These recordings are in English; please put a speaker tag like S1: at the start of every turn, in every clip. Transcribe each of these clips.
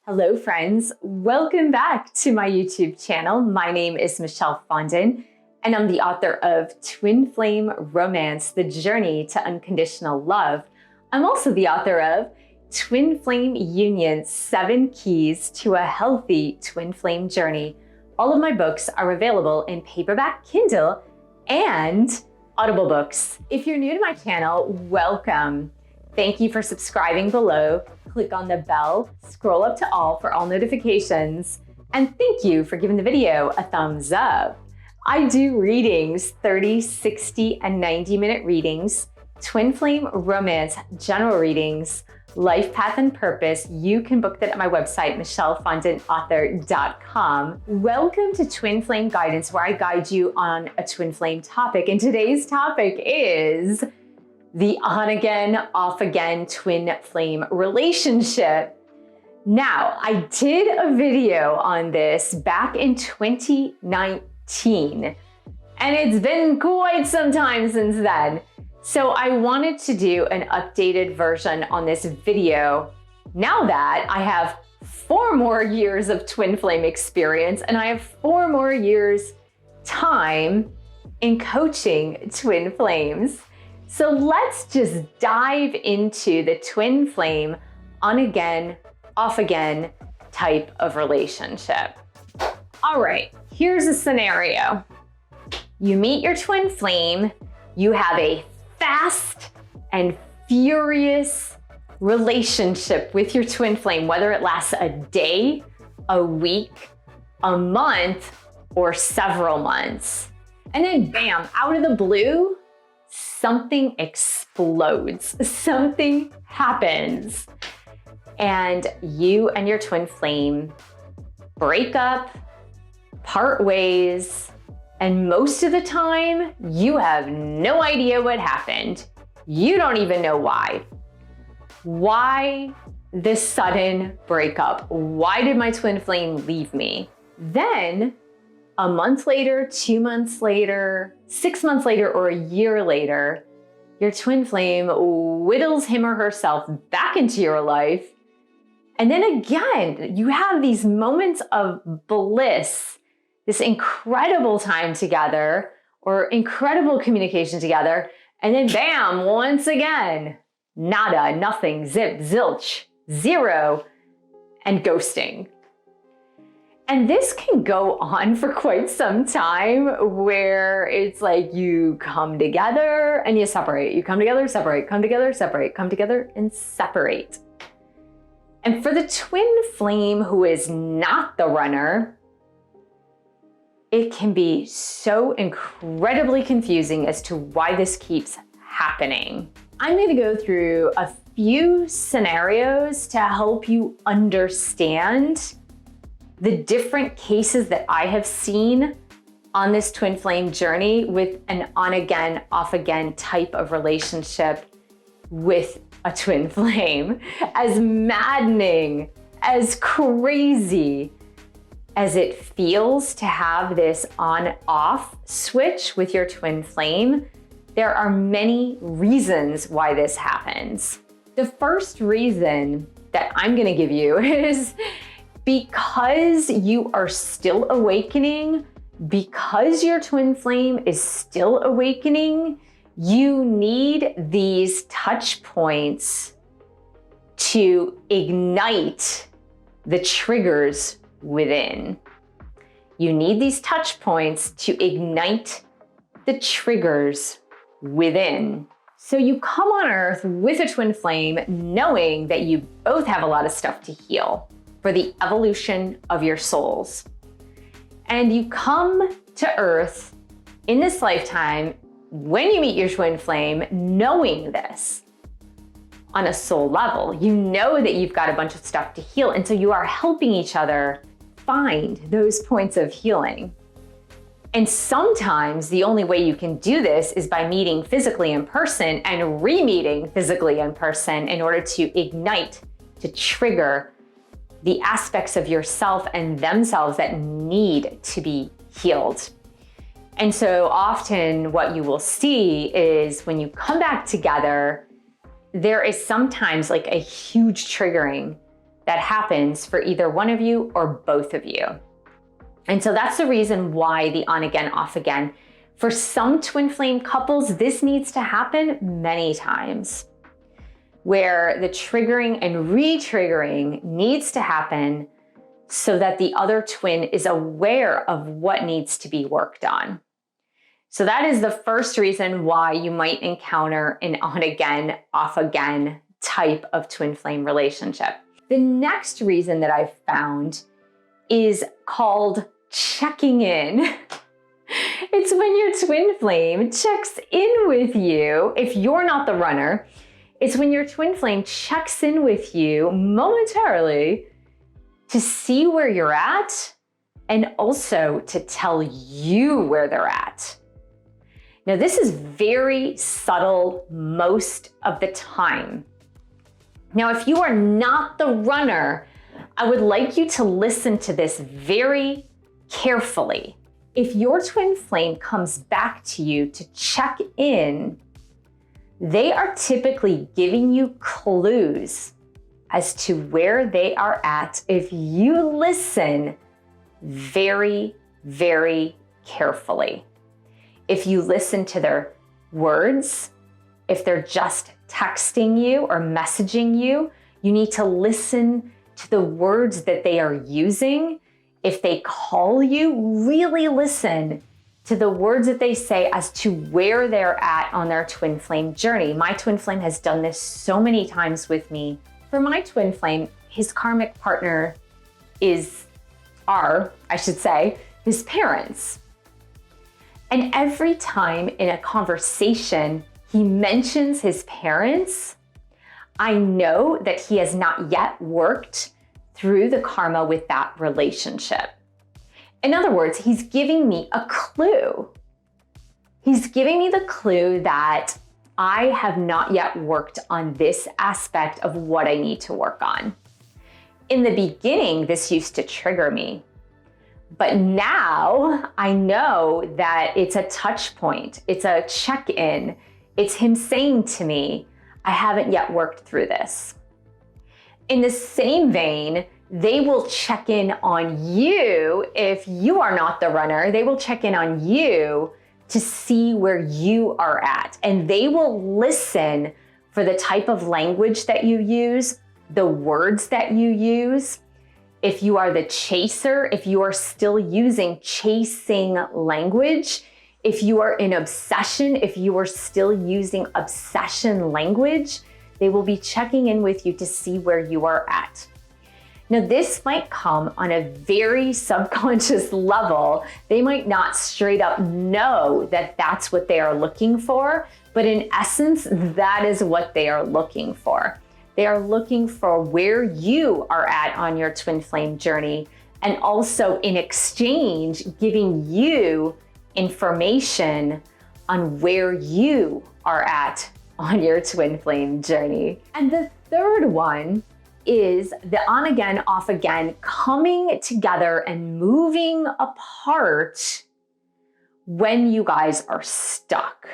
S1: Hello friends, welcome back to my YouTube channel. My name is Michelle Fondin and I'm the author of Twin Flame Romance, The Journey to Unconditional Love. I'm also the author of Twin Flame Union, 7 Keys to a Healthy Twin Flame Journey. All of my books are available in paperback, Kindle, and Audible books. If you're new to my channel, welcome. Thank you for subscribing below. Click on the bell, scroll up to all for all notifications, and thank you for giving the video a thumbs up. I do readings, 30, 60, and 90-minute readings, Twin Flame Romance, general readings, Life Path and Purpose. You can book that at my website, michellefondinauthor.com. Welcome to Twin Flame Guidance, where I guide you on a twin flame topic. And today's topic is the on-again, off-again twin flame relationship. Now, I did a video on this back in 2019, and it's been quite some time since then. So I wanted to do an updated version on this video now that I have 4 more years of twin flame experience and I have 4 more years time in coaching twin flames. So let's just dive into the twin flame on again, off again type of relationship. All right, here's a scenario. You meet your twin flame, you have a fast and furious relationship with your twin flame, whether it lasts a day, a week, a month, or several months. And then bam, out of the blue, something explodes, something happens, and you and your twin flame break up, part ways, and most of the time, you have no idea what happened. You don't even know why. Why this sudden breakup? Why did my twin flame leave me? Then, a month later, 2 months later, 6 months later, or a year later, your twin flame whittles him or herself back into your life. And then again, you have these moments of bliss, this incredible time together or incredible communication together. And then bam, once again, nada, nothing, zip, zilch, zero, and ghosting. And this can go on for quite some time where it's like you come together and you separate. You come together, separate, come together, separate, come together, and separate. And for the twin flame who is not the runner, it can be so incredibly confusing as to why this keeps happening. I'm going to go through a few scenarios to help you understand the different cases that I have seen on this twin flame journey with an on-again, off-again type of relationship with a twin flame. As maddening, as crazy as it feels to have this on-off switch with your twin flame, there are many reasons why this happens. The first reason that I'm going to give you is because you are still awakening, because your twin flame is still awakening, you need these touch points to ignite the triggers within. You need these touch points to ignite the triggers within. So you come on Earth with a twin flame knowing that you both have a lot of stuff to heal for the evolution of your souls. And you come to Earth in this lifetime when you meet your twin flame knowing this on a soul level. You know that you've got a bunch of stuff to heal, and so you are helping each other find those points of healing. And sometimes the only way you can do this is by meeting physically in person and re-meeting physically in person in order to ignite, to trigger the aspects of yourself and themselves that need to be healed. And so often what you will see is when you come back together, there is sometimes like a huge triggering that happens for either one of you or both of you. And so that's the reason why the on again, off again. For some twin flame couples, this needs to happen many times, where the triggering and re-triggering needs to happen so that the other twin is aware of what needs to be worked on. So that is the first reason why you might encounter an on again, off again type of twin flame relationship. The next reason that I've found is called checking in. It's when your twin flame checks in with you. If you're not the runner, it's when your twin flame checks in with you momentarily to see where you're at and also to tell you where they're at. Now, this is very subtle most of the time. Now, if you are not the runner, I would like you to listen to this very carefully. If your twin flame comes back to you to check in, they are typically giving you clues as to where they are at if you listen very, very carefully. If you listen to their words, if they're just texting you or messaging you, you need to listen to the words that they are using. If they call you, really listen to the words that they say as to where they're at on their twin flame journey. My twin flame has done this so many times with me. For my twin flame, his karmic partner are his parents. And every time in a conversation he mentions his parents, I know that he has not yet worked through the karma with that relationship. In other words, he's giving me a clue. He's giving me the clue that I have not yet worked on this aspect of what I need to work on. In the beginning, this used to trigger me. But now I know that it's a touch point. It's a check-in. It's him saying to me, I haven't yet worked through this. In the same vein, they will check in on you. If you are not the runner, they will check in on you to see where you are at. And they will listen for the type of language that you use, the words that you use. If you are the chaser, if you are still using chasing language, if you are in obsession, if you are still using obsession language, they will be checking in with you to see where you are at. Now, this might come on a very subconscious level. They might not straight up know that that's what they are looking for, but in essence, that is what they are looking for. They are looking for where you are at on your twin flame journey, and also in exchange, giving you information on where you are at on your twin flame journey. And the third one is the on again, off again, coming together and moving apart when you guys are stuck.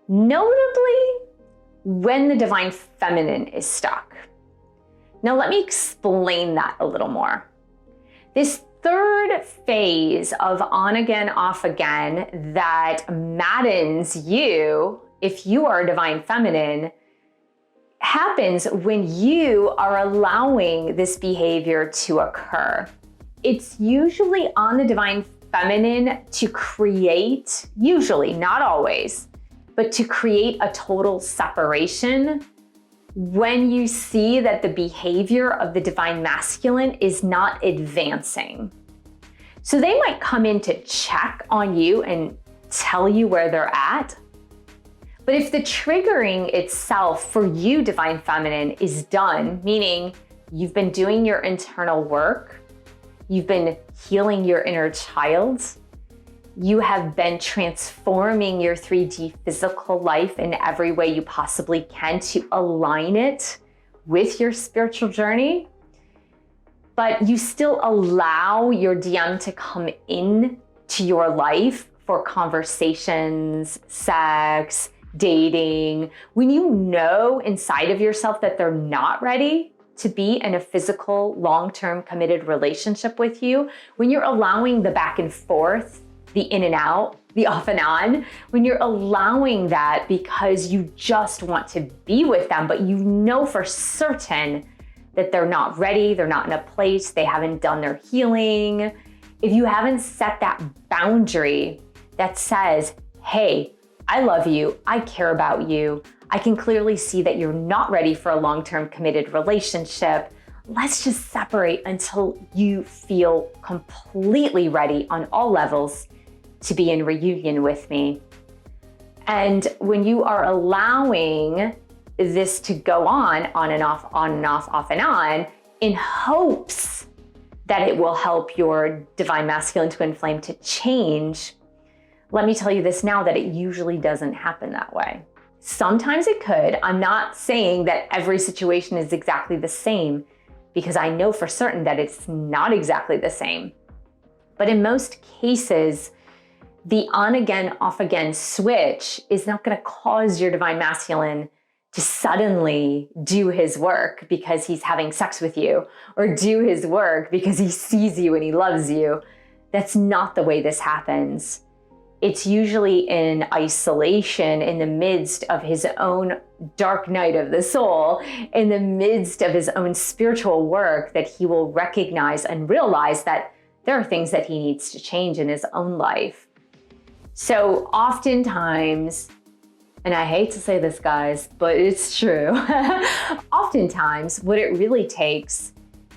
S1: Notably, when the divine feminine is stuck. Now, let me explain that a little more. This third phase of on again, off again that maddens you, if you are a divine feminine, happens when you are allowing this behavior to occur. It's usually on the divine feminine to create, usually, not always, but to create a total separation when you see that the behavior of the divine masculine is not advancing. So they might come in to check on you and tell you where they're at. But if the triggering itself for you, divine feminine, is done, meaning you've been doing your internal work, you've been healing your inner child, you have been transforming your 3D physical life in every way you possibly can to align it with your spiritual journey, but you still allow your DM to come in to your life for conversations, sex, dating, when you know inside of yourself that they're not ready, to be in a physical, long-term committed relationship with you, when you're allowing the back and forth, the in and out, the off and on, when you're allowing that because you just want to be with them, but you know for certain that they're not ready, they're not in a place, they haven't done their healing. If you haven't set that boundary that says, hey, I love you, I care about you, I can clearly see that you're not ready for a long-term committed relationship, let's just separate until you feel completely ready on all levels to be in reunion with me. And when you are allowing this to go on and off, on and off, off and on, in hopes that it will help your divine masculine twin flame to change, let me tell you this now, that it usually doesn't happen that way. Sometimes it could. I'm not saying that every situation is exactly the same, because I know for certain that it's not exactly the same. But in most cases, the on again, off again switch is not going to cause your divine masculine to suddenly do his work because he's having sex with you, or do his work because he sees you and he loves you. That's not the way this happens. It's usually in isolation, in the midst of his own dark night of the soul, in the midst of his own spiritual work, that he will recognize and realize that there are things that he needs to change in his own life. So oftentimes, and I hate to say this, guys, but it's true. Oftentimes, what it really takes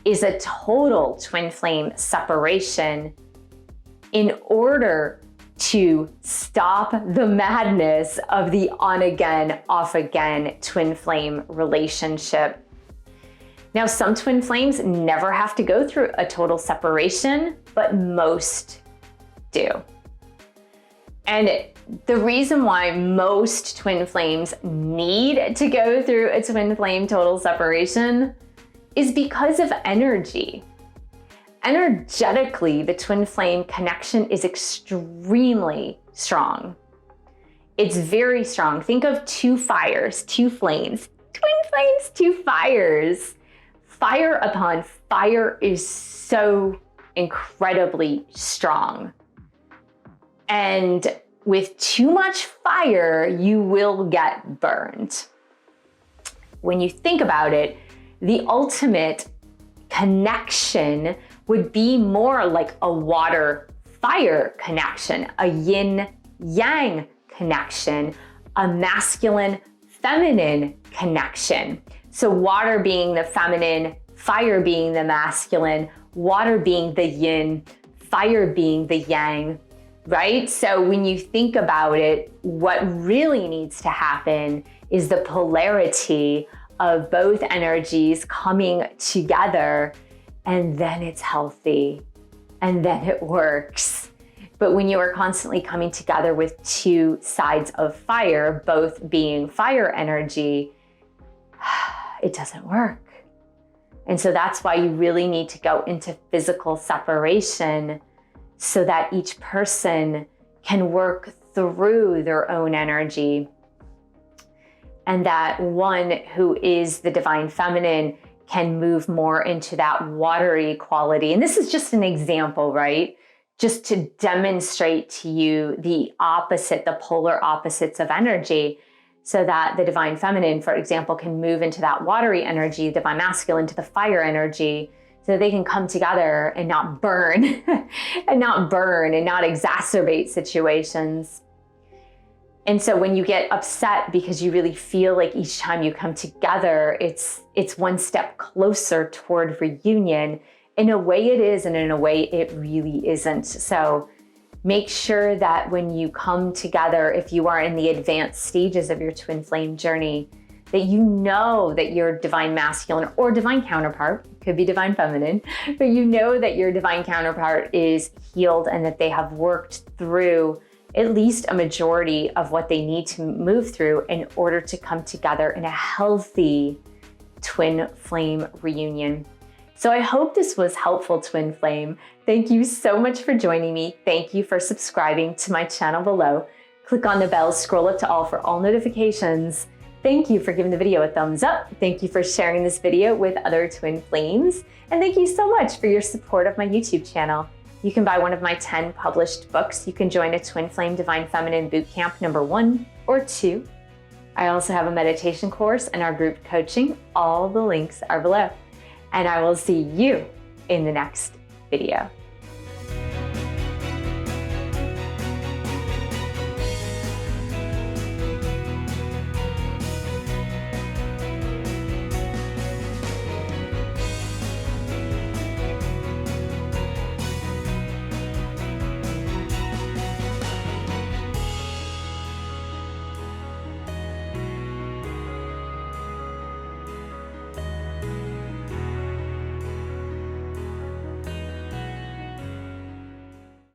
S1: is a total twin flame separation in order to stop the madness of the on again, off again twin flame relationship. Now, some twin flames never have to go through a total separation, but most do. And the reason why most twin flames need to go through a twin flame total separation is because of energy. Energetically, the twin flame connection is extremely strong. It's very strong. Think of two fires, two flames, twin flames, two fires. Fire upon fire is so incredibly strong. And with too much fire, you will get burned. When you think about it, the ultimate connection would be more like a water-fire connection, a yin-yang connection, a masculine-feminine connection. So water being the feminine, fire being the masculine, water being the yin, fire being the yang, right? So when you think about it, what really needs to happen is the polarity of both energies coming together, and then it's healthy, and then it works. But when you are constantly coming together with two sides of fire, both being fire energy, it doesn't work. And so that's why you really need to go into physical separation, so that each person can work through their own energy. And that one who is the divine feminine can move more into that watery quality. And this is just an example, right? Just to demonstrate to you the opposite, the polar opposites of energy, so that the divine feminine, for example, can move into that watery energy, the divine masculine to the fire energy, so that they can come together and not burn and not exacerbate situations. And so when you get upset because you really feel like each time you come together, it's one step closer toward reunion. In a way it is, and in a way it really isn't. So make sure that when you come together, if you are in the advanced stages of your twin flame journey, that you know that your divine masculine or divine counterpart, could be divine feminine, but you know that your divine counterpart is healed and that they have worked through at least a majority of what they need to move through in order to come together in a healthy twin flame reunion. So I hope this was helpful, twin flame. Thank you so much for joining me. Thank you for subscribing to my channel below. Click on the bell, scroll up to all for all notifications. Thank you for giving the video a thumbs up. Thank you for sharing this video with other twin flames. And thank you so much for your support of my YouTube channel. You can buy one of my 10 published books. You can join a Twin Flame Divine Feminine Bootcamp #1 or 2. I also have a meditation course and our group coaching. All the links are below. And I will see you in the next video.